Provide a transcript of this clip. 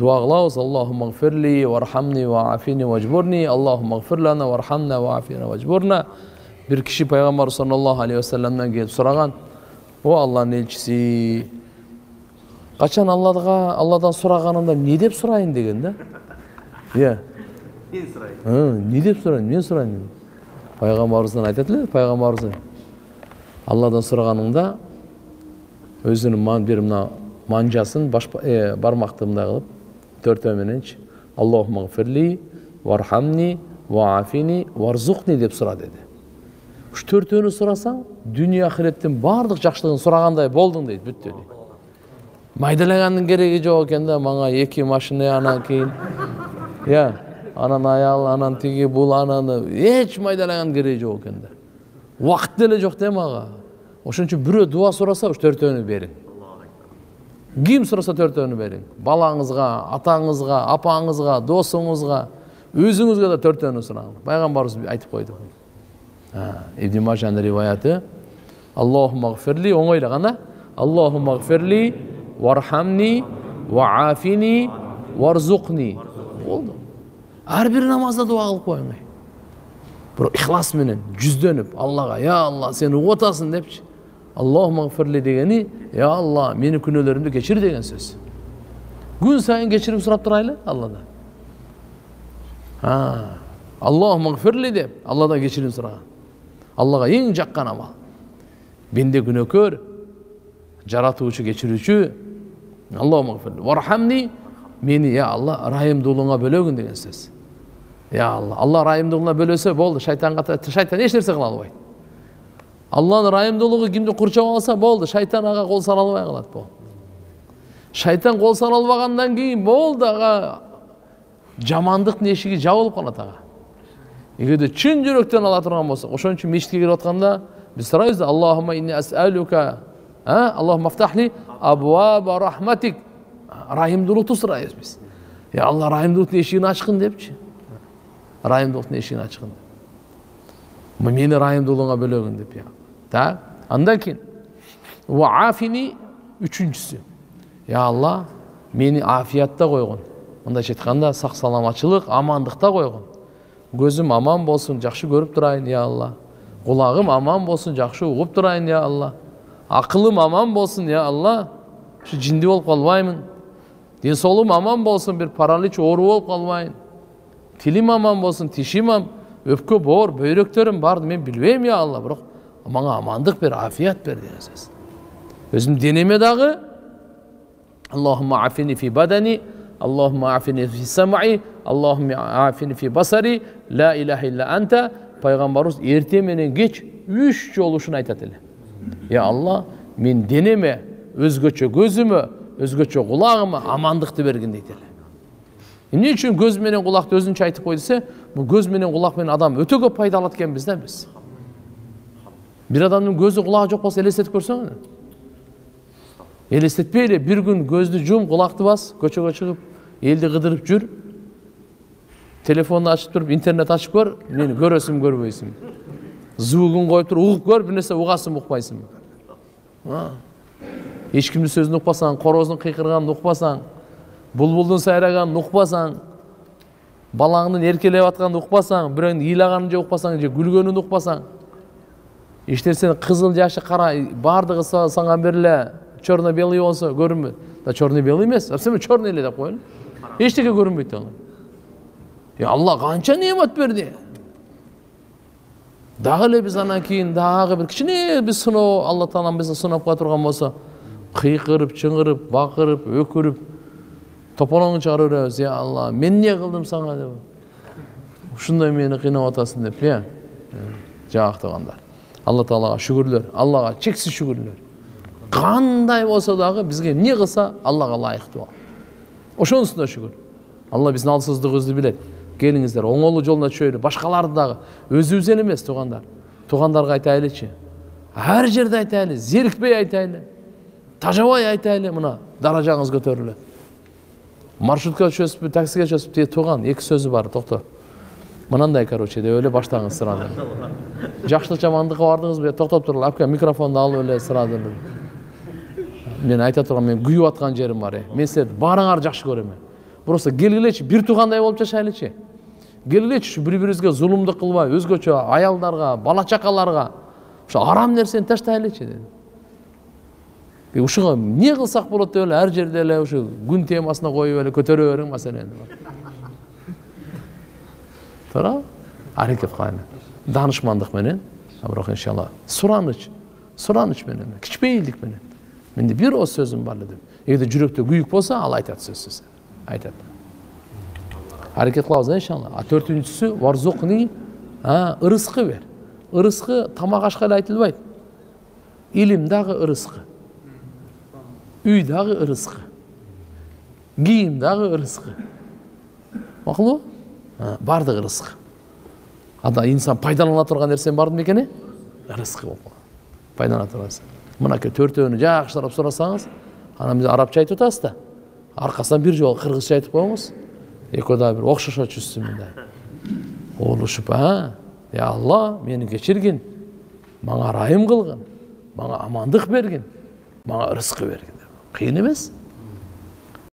дуа кылабыз. Аллахумма гфирли вархамни ваафини важбурни. Аллахумма гфир лана вархамна ваафина важбурна. Bir kişi Peygamber sallallahu aleyhi ve sellem'den gelip soragan. O Allah'ın elçisi. Kaçan Allah'dan soraganında ne dep sorayın degen de. Ya. Men sorayın. Ne dep sorayın? Men sorayın. Peygamberimizden aytadilar, Peygamberimiz Allah'dan soraganında özünün bir mancaсын barmaqtığımda qılıp törtömenenç Allahumma gfirli varhamni vaafini varzuqni dep sora dedi. Şu törtönü sorasan dünya ahiretten bardıq жақшылығын soragандай болдың deydi, бүттü deydi. Maydalaganның кереги жок экен да, мага 2 машина анан кийин я анан аял анан тиги бул анан эч майдалаган кереги жок экен да. Убакыт деле жок да мага. Ошон үчүн бирөө дуа сураса ушу төртөөнү бериң. Ким сураса төртөөнү бериң. Балаңызга, атаңызга, апаңызга, досуңузга, өзүңүзгө да төртөөнү сураңыз. Пайгамбарыбыз айтып койду. İbn Majah'ın rivayeti Allahumma gfirli oңойлоганда Allahumma gfirli varhamni vaafini varzuqni oldu. Her bir namazda dua kılıp koyun. Bir ihlas menen жүздөнүp Allah'a ya Allah seni uğutasın depçi. Allahumma gfirli degeni ya Allah meni күнөлөрүмдү geçir degen söz. Gün sayın geçirip surap turaylı Allah'dan. Allahumma gfirli dep Allah'dan geçirim suragan. Allah'a en jakkan amal. Bende günökör, jaratуучу, geçirүүчү. Allahumma gfirli varhamni meni ya Allah rayımdуулуңа bölөгүн деген сөз. Ya Allah, Allah rayımdуулуңа bölөсө болду, шайтан эч нерсе кыла албайт. Allah'ın rayımdуулугу кимди курчап алса болду, шайтан ага кол сала албай калат болду. Шайтан кол сала албагандан кийин болду ага жамандыктын эшиги жабылып калат ага. Эгерде чын жүрөктөн ала турган болсо, ошон үчүн мешитке кирип атканда биз сурайбыз да Аллахумма инни ас'алука, Аллахумма афтахли абваба рахматик. Райымдуулукту сурайбыз биз. Ya Allah rayымдуулуктун эшигин ачкын депчи. Rayымдуулуктун эшигин ачкын. Мени райымдуулуңа бөлөгүн деп ya. Так? Андан кийин ваафини үчүнчүсү. Ya Allah meni афиятта койгон. Мындайча айтканда сак саламатчылык, амандыкта койгон. Gözüm aman bolsun, жақшы көрүп турайын, ya Allah. Kulağım aman bolsun, жақшы угуп турайын, ya Allah. Akılım aman bolsun, ya Allah. Şu cindi olup kalmayın. Densolum aman bolsun, bir paraliç oru olup kalmayın. Tilim aman bolsun, tişim öpkö bor, böyröktörüm bardı, men bilbeyim, ya Allah. Bırak, bana amandık bir, afiyet ver diye söz. Özüm deneme dağı. Allahumma afini fi badani, Allahumma afini fi sam'i, Allahumma afini fi basari, la ilahe illa anta. Peygamberimiz erте менен geç 3 жолу ушуну айтат эле. Ya Allah, men денеме, өзгөчө көзүмө, өзгөчө кулагыма амандыкты бергин дейт эле. Эмне үчүн көз менен кулакты өзүнчө айтып кой десе, бул көз менен кулак менен адам өтө көп пайда алат экенбиз да биз. Бир адамдын көзү кулагы жок болсо элестетип көрсөң. Элестетпей эле бир күн көздү жум, кулакты бас, көчөгө чыгып, элди кыдырып жүр. Телефонду ачып туруп, интернет ачып көр, мени көрөсүң, көрбөйсүң. Звугун коюп туруп, угуп көр, бир нерсе угасың, укпайсың. Эч кимдин сөзүн укпасаң, короздун кыйкырганын укпасаң, булбулдун сайраганын укпасаң, балаңдын эркелеп атканын укпасаң, бирөөнүн ыйлаганын же укпасаң, же күлгөнүн укпасаң, эч нерсени кызыл, жашы, кара бардыгы сага бериле, черно-белый болсо көрүнбөйт. Да черно-белый эмес, абсолютно черный эле деп коелу. Эчтеке көрүнбөйт аны. Ya Allah kança nimet verdi. Dağ ele biz andan keyin dagы bir kичине bir sınoo Allah Taala bizni sınap turgan bolsa, kıykırıp, çıngırıp, bakırıp, ökürüp topolongу чыгарып беребиz. Ya Allah, men ne kıldım sana dep. Ушундай meni кыйнап атасың деп, ya. Жактыгандар. Allah Taalaga şükürler, Allah'a çeksiz şükürler. Kандай bolsa dagы bizge ne kılsa Allah'a layıktı. Oşonusuna da şükür. Allah bizni alsыздыгыбызды bilet. Gelingizler, oңолуу жолуна чөйлө, башкаларды дагы өзүбүздөн эмес туугандар. Туугандарга айтайлычы. Ар жерде айтайлы, зерикпей айтайлы. Тажабай айтайлы, мына даражаңыз көтөрүлөт. Маршрутка чөсүп, таксиге чөсүп, тие тууган, 2 сөзү бар, токто. Мынандай, короче, деп эле баштаңыз сырады. Жакшылык жамандыкка бардыңызбы? Токтоп туруп, апка микрофонду алып эле сырады. Мен айта турган, мен күйүп аткан жерим бар. Мен силерди баарыңарды жакшы көрөм. просто келгилечи бир туугандай болуп жашайлычы. Келгилечи ушу бири-бирибизге зулумдук кылбай, өзгөчө аялдарга, бала чакаларга ушу арам нерсени таштайлычы дедим. Ушуга эмне кылсак болот деп эле ар жерде эле ушу күн темасына коюп эле көтөрө бериң маселени. Туура? Аракет кылайын. Данышмандык менен, бирок иншалла сураныч менен, кичпейилдик менен. Менде бир ооз сөзүм бар эле. Эгерде жүрөктө күйүк болсо, ал айтат сөзсүз. Айтат. Аракет кылабыз иншалла. Төртүнчүсү варзукни, ырыскы бер. Ырыскы тамак ашка эле айтылбайт. Илим дагы ырыскы. Үй дагы ырыскы. Кийим дагы ырыскы. Макулбу? Бардыгы ырыскы. Ада инсан пайдалана турган нерсенин бардыр бекени? Ырыскы болуп калат. Пайдалана турасың. Мынакей төртөөнү жакшылап сурасаңыз, анан биз арабча айтып атабыз да. Аркасынан бир жолу кыргызча айтып коюңуз. Экөө да бир окшошо түшсүн мындай. Олушуп, я Алла, мени кечиргин, мага ырайым кылгын, мага амандык бергин, мага ырыскы бергин. Кыйын эмес.